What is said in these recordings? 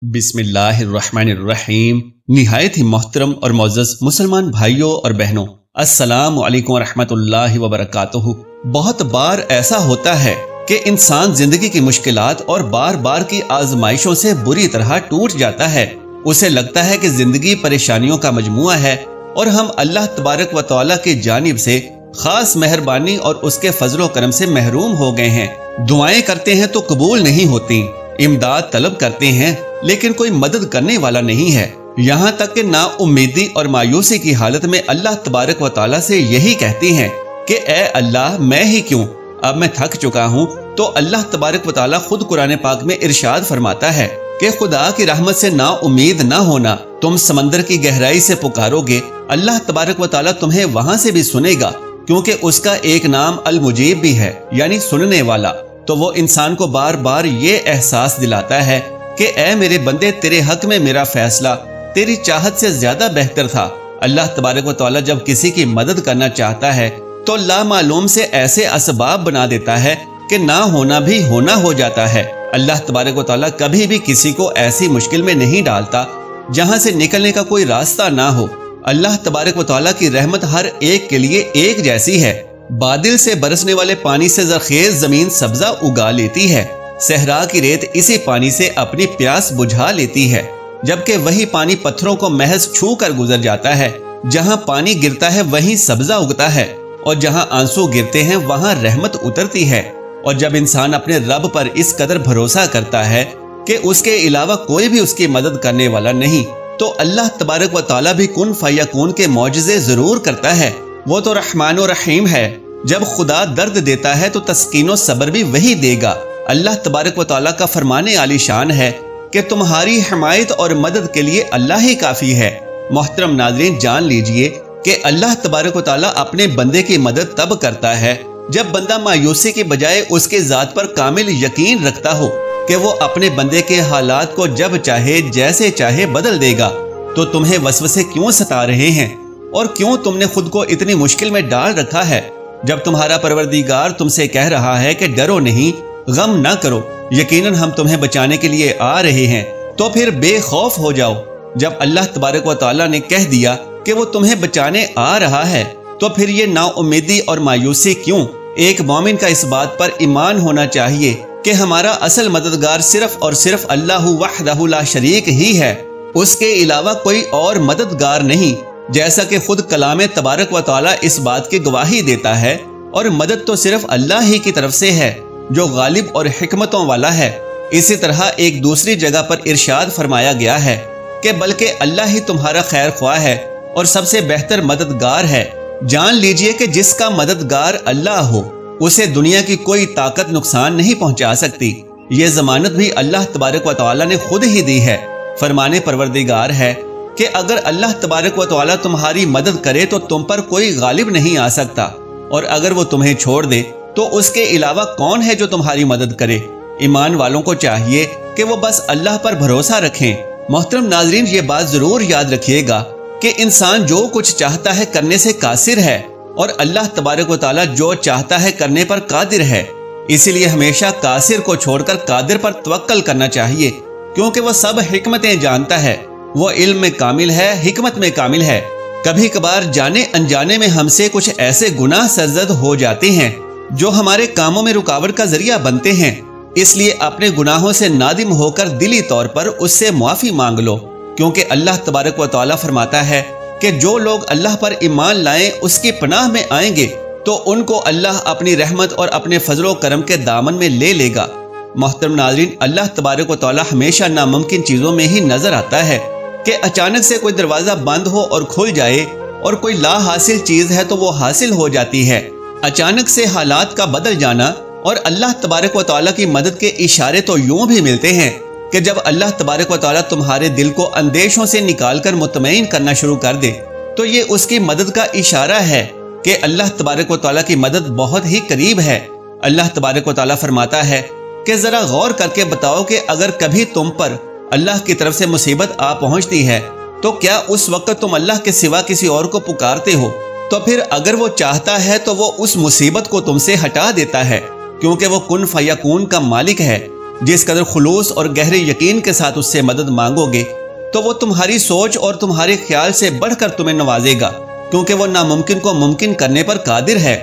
बिस्मिल्लाहिर्रहमानिर्रहीम। निहायत ही मोहतरम और मोअज़्ज़ज़ मुसलमान भाइयों और बहनों, अस्सलामु अलैकुम वरहमतुल्लाहि वबरकातुहू। बहुत बार ऐसा होता है कि इंसान जिंदगी की मुश्किलात और बार बार की आजमाइशों से बुरी तरह टूट जाता है। उसे लगता है कि जिंदगी परेशानियों का मजमुआ है और हम अल्लाह तबारक व तआला की जानिब से खास मेहरबानी और उसके फजलो करम से महरूम हो गए हैं। दुआएं करते हैं तो कबूल नहीं होती, इमदाद तलब करते हैं लेकिन कोई मदद करने वाला नहीं है। यहाँ तक कि ना उम्मीदी और मायूसी की हालत में अल्लाह तबारक व तआला से यही कहती हैं कि ए अल्लाह, मैं ही क्यों, अब मैं थक चुका हूँ। तो अल्लाह तबारक व तआला खुद कुरान पाक में इरशाद फरमाता है कि खुदा की रहमत से ना उम्मीद ना होना। तुम समंदर की गहराई से पुकारोगे, अल्लाह तबारक व तआला तुम्हें वहां से भी सुनेगा, क्योंकि उसका एक नाम अल मुजीब भी है, यानी सुनने वाला। तो वो इंसान को बार बार ये एहसास दिलाता है कि ए मेरे बंदे, तेरे हक में मेरा फैसला तेरी चाहत से ज्यादा बेहतर था। अल्लाह तबारक व तआला जब किसी की मदद करना चाहता है तो लामालूम से ऐसे असबाब बना देता है कि ना होना भी होना हो जाता है। अल्लाह तबारक व तआला कभी भी किसी को ऐसी मुश्किल में नहीं डालता जहां से निकलने का कोई रास्ता ना हो। अल्लाह तबारक व तआला की रहमत हर एक के लिए एक जैसी है। बादल से बरसने वाले पानी से ज़रख़ेज़ जमीन सब्जा उगा लेती है, सहरा की रेत इसी पानी से अपनी प्यास बुझा लेती है, जबकि वही पानी पत्थरों को महज छू कर गुजर जाता है। जहां पानी गिरता है वहीं सब्जा उगता है, और जहां आंसू गिरते हैं वहां रहमत उतरती है। और जब इंसान अपने रब पर इस कदर भरोसा करता है कि उसके अलावा कोई भी उसकी मदद करने वाला नहीं, तो अल्लाह तबारक व तआला भी कुन फयकून के मौजज़े जरूर करता है। वो तो रहमान और रहीम है। जब खुदा दर्द देता है तो तस्कीनो सब्र भी वही देगा। अल्लाह तबारक व तआला का फरमाने आली शान है कि तुम्हारी हिमायत और मदद के लिए अल्लाह ही काफी है। मोहतरम नाज़रीन, जान लीजिए कि अल्लाह तबारक व तआला अपने बंदे की मदद तब करता है जब बंदा मायूसी के बजाय उसके ज़ात पर कामिल यकीन रखता हो कि वो अपने बंदे के हालात को जब चाहे जैसे चाहे बदल देगा। तो तुम्हें वसवसे क्यों सता रहे हैं और क्यों तुमने खुद को इतनी मुश्किल में डाल रखा है, जब तुम्हारा परवरदिगार तुमसे कह रहा है कि डरो नहीं, गम ना करो, यकीनन हम तुम्हें बचाने के लिए आ रहे हैं। तो फिर बेखौफ हो जाओ। जब अल्लाह तबारक व तआला ने कह दिया कि वो तुम्हें बचाने आ रहा है, तो फिर ये नाउम्मीदी और मायूसी क्यों। एक मोमिन का इस बात पर ईमान होना चाहिए कि हमारा असल मददगार सिर्फ और सिर्फ अल्लाह वहदहु ला शरीक ही है, उसके अलावा कोई और मददगार नहीं। जैसा कि खुद कलाम तबारक व तआला इस बात की गवाही देता है, और मदद तो सिर्फ अल्लाह ही की तरफ से है जो गालिब और हिकमतों वाला है। इसी तरह एक दूसरी जगह पर इरशाद फरमाया गया है कि बल्कि अल्लाह ही तुम्हारा खैर ख्वाह है और सबसे बेहतर मददगार है। जान लीजिए कि जिसका मददगार अल्लाह हो उसे दुनिया की कोई ताकत नुकसान नहीं पहुंचा सकती। ये जमानत भी अल्लाह तबारक व तआला ने खुद ही दी है। फरमाने परवरदिगार है कि अगर अल्लाह तबारक व तआला तुम्हारी मदद करे तो तुम पर कोई गालिब नहीं आ सकता, और अगर वो तुम्हें छोड़ दे तो उसके अलावा कौन है जो तुम्हारी मदद करे। ईमान वालों को चाहिए कि वो बस अल्लाह पर भरोसा रखें। मोहतरम नाजरीन, ये बात जरूर याद रखिएगा कि इंसान जो कुछ चाहता है करने से कासिर है, और अल्लाह तबारक व तआला जो चाहता है करने पर कादिर है। इसीलिए हमेशा कासिर को छोड़कर कादिर पर तवक्कल करना चाहिए, क्योंकि वो सब हिकमतें जानता है। वो इल्म में कामिल है, हिकमत में कामिल है। कभी कभार जाने अनजाने में हमसे कुछ ऐसे गुनाह सरजद हो जाते हैं जो हमारे कामों में रुकावट का जरिया बनते हैं। इसलिए अपने गुनाहों से नादिम होकर दिली तौर पर उससे मुआफी मांग लो, क्योंकि अल्लाह तबारक व तआला फरमाता है कि जो लोग अल्लाह पर ईमान लाएं उसकी पनाह में आएंगे तो उनको अल्लाह अपनी रहमत और अपने फजलो करम के दामन में ले लेगा। मोहतरम नाज़रीन, अल्लाह तबारक व तआला हमेशा नामुमकिन चीजों में ही नजर आता है कि अचानक से कोई दरवाजा बंद हो और खुल जाए, और कोई ला हासिल चीज है तो वो हासिल हो जाती है। अचानक से हालात का बदल जाना और अल्लाह तबारक व तआला की मदद के इशारे तो यूं भी मिलते हैं कि जब अल्लाह तबारक व तआला तुम्हारे दिल को अंदेशों से निकालकर मुतमईन करना शुरू कर दे, तो ये उसकी मदद का इशारा है कि अल्लाह तबारक व तआला की मदद बहुत ही करीब है। अल्लाह तबारक व तआला फरमाता है कि जरा गौर करके बताओ कि अगर कभी तुम पर अल्लाह की तरफ से मुसीबत आ पहुंचती है तो क्या उस वक्त तुम अल्लाह के सिवा किसी और को पुकारते हो? तो फिर अगर वो चाहता है तो वो उस मुसीबत को तुमसे हटा देता है, क्योंकि वो कुन फयकून का मालिक है। जिस कदर खुलूस और गहरे यकीन के साथ उससे मदद मांगोगे तो वो तुम्हारी सोच और तुम्हारे ख्याल से बढ़कर तुम्हें नवाजेगा, क्योंकि वो नामुमकिन को मुमकिन करने पर कादिर है।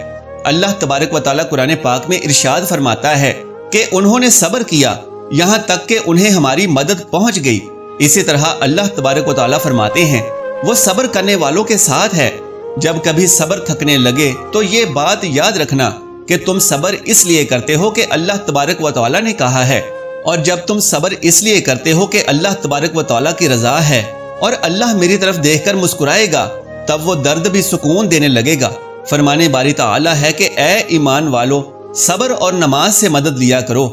अल्लाह तबारक व तआला कुरान पाक में इरशाद फरमाता है कि उन्होंने सब्र किया यहाँ तक कि उन्हें हमारी मदद पहुंच गई। इसी तरह अल्लाह तबारक व तआला फरमाते हैं वो सब्र करने वालों के साथ है। जब कभी सब्र थकने लगे तो ये बात याद रखना कि तुम सब्र इसलिए करते हो कि अल्लाह तबारक व तआला ने कहा है, और जब तुम सब्र इसलिए करते हो कि अल्लाह तबारक व तआला की रजा है और अल्लाह मेरी तरफ देखकर मुस्कुराएगा, तब वो दर्द भी सुकून देने लगेगा। फरमाने बारी तआला है कि ए ईमान वालो, सब्र और नमाज से मदद लिया करो।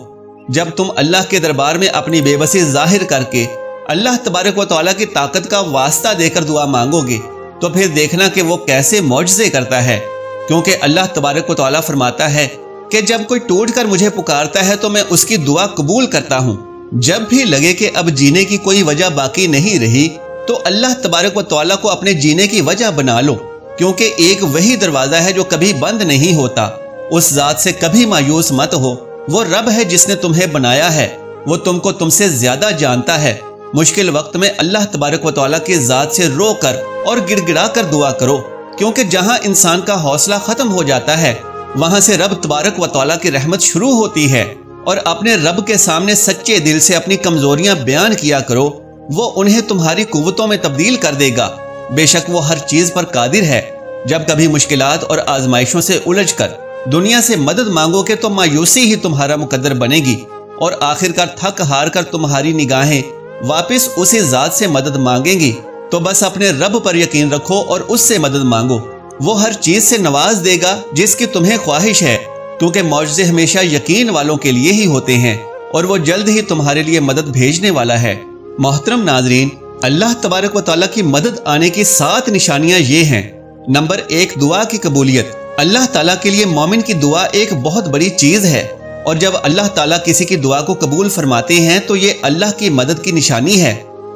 जब तुम अल्लाह के दरबार में अपनी बेबसी जाहिर करके अल्लाह तबारक व तआला की ताकत का वास्ता देकर दुआ मांगोगे तो फिर देखना कि वो कैसे मौजज़े करता है, क्योंकि अल्लाह तबारक व तआला फरमाता है कि जब कोई टूट कर मुझे पुकारता है तो मैं उसकी दुआ कबूल करता हूँ। जब भी लगे कि अब जीने की कोई वजह बाकी नहीं रही तो अल्लाह तबारक व तआला को अपने जीने की वजह बना लो, क्योंकि एक वही दरवाजा है जो कभी बंद नहीं होता। उस जात से कभी मायूस मत हो, वो रब है जिसने तुम्हें बनाया है, वो तुमको तुमसे ज्यादा जानता है। मुश्किल वक्त में अल्लाह तबारक व तआला की जात से रो कर और गिड़गिड़ा कर दुआ करो, क्योंकि जहां इंसान का हौसला खत्म हो जाता है वहां से रब तबारक व तआला की रहमत शुरू होती है। और अपने रब के सामने सच्चे दिल से अपनी कमजोरियां बयान किया करो, वो उन्हें तुम्हारी कुव्वतों में तब्दील कर देगा। बेशक वो हर चीज पर कादिर है। जब कभी मुश्किलात और आजमाइशों से उलझकर दुनिया से मदद मांगोगे तो मायूसी ही तुम्हारा मुकद्दर बनेगी, और आखिरकार थक हार कर तुम्हारी निगाहें वापस उसी जात से मदद मांगेंगी। तो बस अपने रब पर यकीन रखो और उससे मदद मांगो, वो हर चीज से नवाज देगा जिसकी तुम्हें ख्वाहिश है, क्योंकि मौजज़े हमेशा यकीन वालों के लिए ही होते हैं और वो जल्द ही तुम्हारे लिए मदद भेजने वाला है। मोहतरम नाजरीन, अल्लाह तबारक व तआला की मदद आने की 7 निशानियां ये हैं। नंबर 1, दुआ की कबूलियत। अल्लाह ताला के लिए मोमिन की दुआ एक बहुत बड़ी चीज है, और जब अल्लाह ताला किसी की दुआ को कबूल फरमाते हैं तो ये अल्लाह की मदद की निशानी है।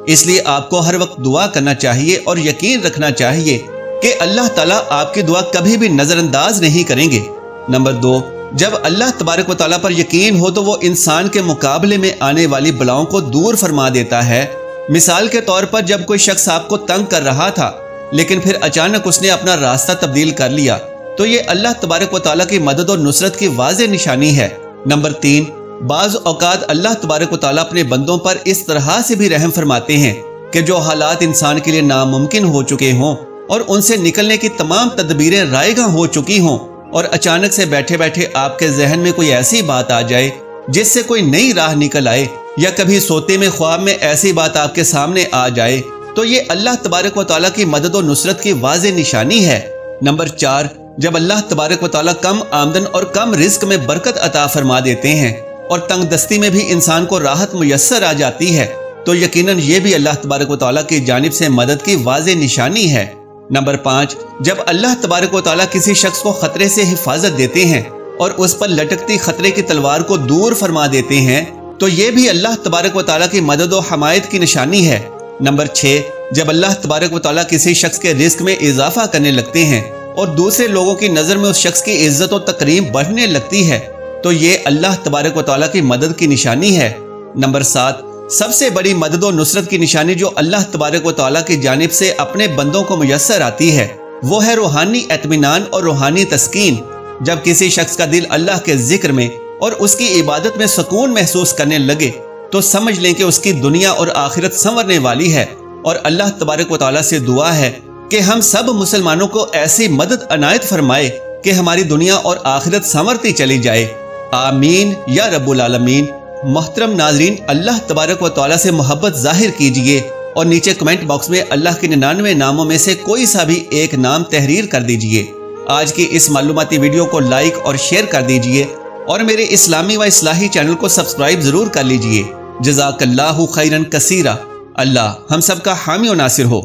इसलिए आपको हर वक्त दुआ करना चाहिए और यकीन रखना चाहिए कि अल्लाह ताला आपकी दुआ कभी भी नजरअंदाज नहीं करेंगे। नंबर 2, जब अल्लाह तबारक व तआला पर यकीन हो तो वो इंसान के मुकाबले में आने वाली बलाओं को दूर फरमा देता है। मिसाल के तौर पर जब कोई शख्स आपको तंग कर रहा था लेकिन फिर अचानक उसने अपना रास्ता तब्दील कर लिया, तो ये अल्लाह तबारक व तआला की मदद और नुसरत की वाज़ेह निशानी है। नंबर 3, बाज़ औक़ात अल्लाह तबारक व तआला अपने बंदों पर इस तरह से भी रहम फरमाते हैं कि जो हालात इंसान के लिए नामुमकिन हो चुके हों और उनसे निकलने की तमाम तदबीरें रायगां हो चुकी हों, और अचानक से बैठे बैठे आपके जहन में कोई ऐसी बात आ जाए जिससे कोई नई राह निकल आए, या कभी सोते में ख्वाब में ऐसी बात आपके सामने आ जाए, तो ये अल्लाह तबारक व तआला की मदद और नुसरत की वाज़ेह निशानी है। नंबर 4, जब अल्लाह तबारक व तआला कम आमदन और कम रिस्क में बरकत अता फरमा देते हैं और तंग दस्ती में भी इंसान को राहत मुयस्सर आ जाती है, तो यकीनन ये भी अल्लाह तबारक व तआला की जानिब से मदद की वाज़ेह निशानी है। नंबर 5, जब अल्लाह तबारक व तआला किसी शख्स को खतरे से हिफाजत देते हैं और उस पर लटकती खतरे की तलवार को दूर फरमा देते हैं, तो ये भी अल्लाह तबारक व तआला की मदद और हमायत की निशानी है। नंबर 6, जब अल्लाह तबारक व तआला किसी शख्स के रिस्क में इजाफा करने लगते हैं और दूसरे लोगों की नजर में उस शख्स की इज्जत और तकरीम बढ़ने लगती है, तो ये अल्लाह तबारक व तआला की मदद की निशानी है। नंबर 7, सबसे बड़ी मदद और नुसरत की निशानी जो अल्लाह तबारक व तआला की जानिब से अपने बंदों को मुयस्सर आती है, वो है रूहानी इत्मीनान और रूहानी तस्कीन। जब किसी शख्स का दिल अल्लाह के जिक्र में और उसकी इबादत में सुकून महसूस करने लगे तो समझ लें कि उसकी दुनिया और आखिरत संवरने वाली है। और अल्लाह तबारक व तआला से दुआ है कि हम सब मुसलमानों को ऐसी मदद अनायत फरमाए कि हमारी दुनिया और आखिरत संवरती चली जाए। आमीन या रब्बुल आलमीन। मोहतरम नाजरीन, अल्लाह तबारक व तआला से मोहब्बत जाहिर कीजिए और नीचे कमेंट बॉक्स में अल्लाह के 99 नामों में से कोई सा भी एक नाम तहरीर कर दीजिए। आज की इस मालूमाती वीडियो को लाइक और शेयर कर दीजिए और मेरे इस्लामी व इस्लाही चैनल को सब्सक्राइब जरूर कर लीजिए। जज़ाकल्लाहु खैरन कसीरा। अल्लाह हम सब का हामी और नासिर हो।